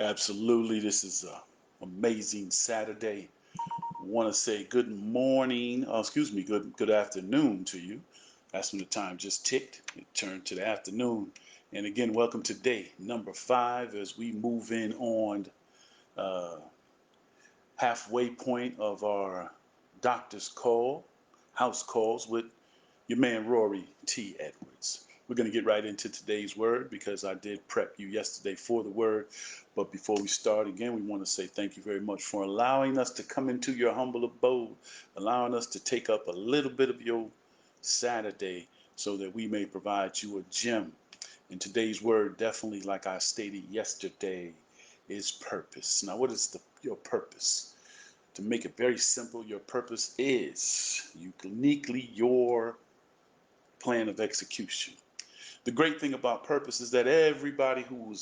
Absolutely. This is a amazing Saturday. I want to say good morning, excuse me, good afternoon to you. That's when the time just ticked. It turned to the afternoon. And again, welcome to day number 5 as we move in on uh, halfway point of our doctor's call, house calls with your man Rory T. Edwards. We're going to get right into today's word because I did prep you yesterday for the word. But before we start again, we want to say thank you very much for allowing us to come into your humble abode, allowing us to take up a little bit of your Saturday so that we may provide you a gem. And today's word, definitely, like I stated yesterday, is purpose. Now, what is your purpose? To make it very simple, your purpose is uniquely your plan of execution. The great thing about purpose is that everybody who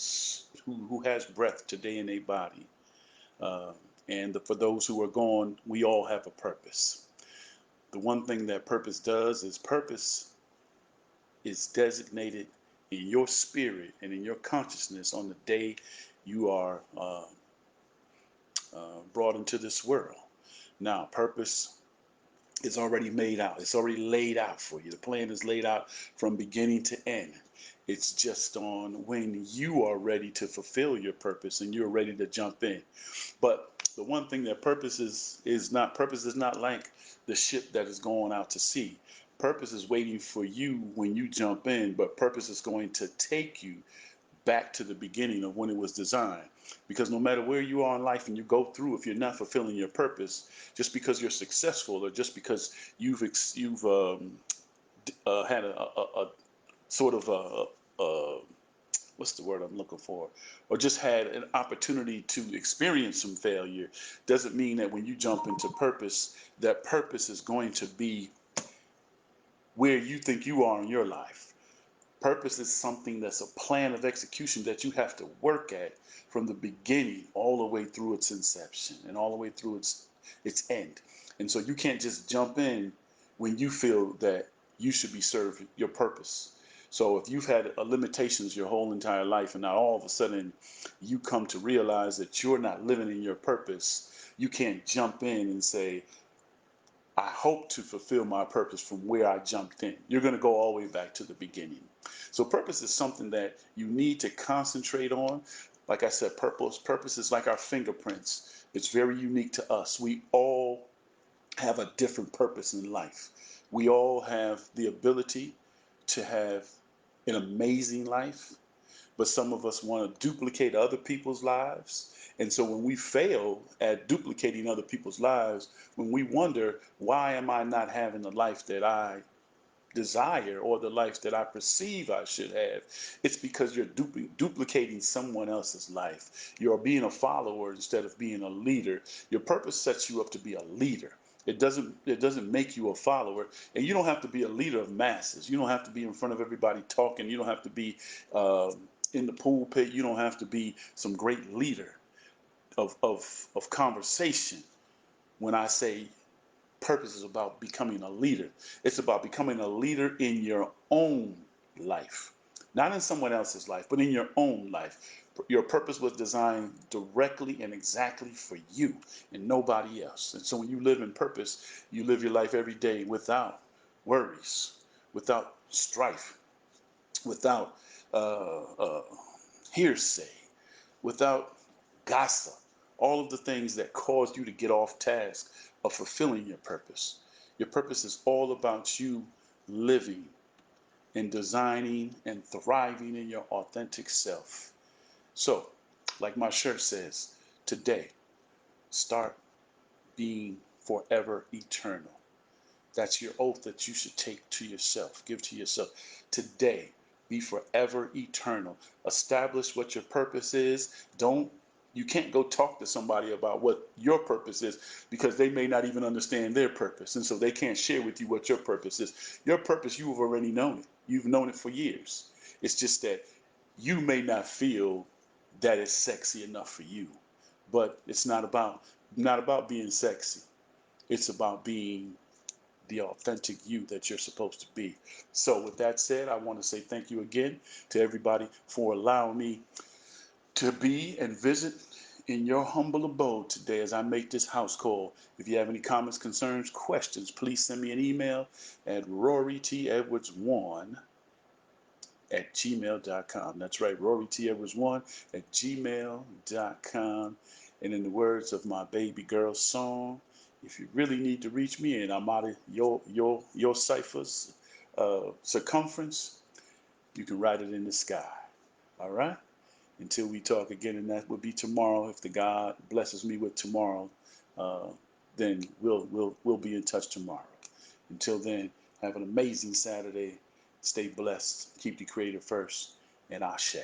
has breath today in their body, uh, and for those who are gone, we all have a purpose. The one thing that purpose is designated in your spirit and in your consciousness on the day you are brought into this world. Now, purpose it's already made out. It's already laid out for you. The plan is laid out from beginning to end. It's just on when you are ready to fulfill your purpose and you're ready to jump in. But the one thing that purpose is not like the ship that is going out to sea. Purpose is waiting for you when you jump in, but purpose is going to take you back to the beginning of when it was designed. Because no matter where you are in life and you go through, if you're not fulfilling your purpose, just because you're successful or just because you've had a sort of a what's the word I'm looking for, or just had an opportunity to experience some failure, doesn't mean that when you jump into purpose, that purpose is going to be where you think you are in your life. Purpose is something that's a plan of execution that you have to work at from the beginning all the way through its inception and all the way through its end. And so you can't just jump in when you feel that you should be served your purpose. So if you've had limitations your whole entire life and now all of a sudden you come to realize that you're not living in your purpose, you can't jump in and say, I hope to fulfill my purpose from where I jumped in. You're going to go all the way back to the beginning. So purpose is something that you need to concentrate on. Like I said, purpose is like our fingerprints. It's very unique to us. We all have a different purpose in life. We all have the ability to have an amazing life, but some of us want to duplicate other people's lives. And so when we fail at duplicating other people's lives, when we wonder, why am I not having the life that I desire or the life that I perceive I should have, it's because you're duplicating someone else's life. You're being a follower instead of being a leader. Your purpose sets you up to be a leader. It doesn't make you a follower, and you don't have to be a leader of masses. You don't have to be in front of everybody talking. You don't have to be uh, in the pulpit. You don't have to be some great leader of conversation. When I say purpose is about becoming a leader. It's about becoming a leader in your own life, not in someone else's life, but in your own life. Your purpose was designed directly and exactly for you and nobody else. And so when you live in purpose, you live your life every day without worries, without strife, without uh, hearsay, without gossip, all of the things that cause you to get off task of fulfilling your purpose. Your purpose is all about you living and designing and thriving in your authentic self. So, like my shirt says, today, start being forever eternal. That's your oath that you should take to yourself, give to yourself. Today, be forever eternal. Establish what your purpose is. Don't You can't go talk to somebody about what your purpose is because they may not even understand their purpose. And so they can't share with you what your purpose is. Your purpose, you have already known it. You've known it for years. It's just that you may not feel that it's sexy enough for you. But it's not about being sexy. It's about being the authentic you that you're supposed to be. So with that said, I want to say thank you again to everybody for allowing me to be and visit in your humble abode today as I make this house call. If you have any comments, concerns, questions, please send me an email at rorytedwards1@gmail.com. That's right, rorytedwards1 at gmail.com. And in the words of my baby girl song, if you really need to reach me and I'm out of your cipher's circumference, you can write it in the sky. All right? Until we talk again, and that will be tomorrow. If the God blesses me with tomorrow, uh, then we'll be in touch tomorrow. Until then, have an amazing Saturday. Stay blessed. Keep the Creator first. And Ashe.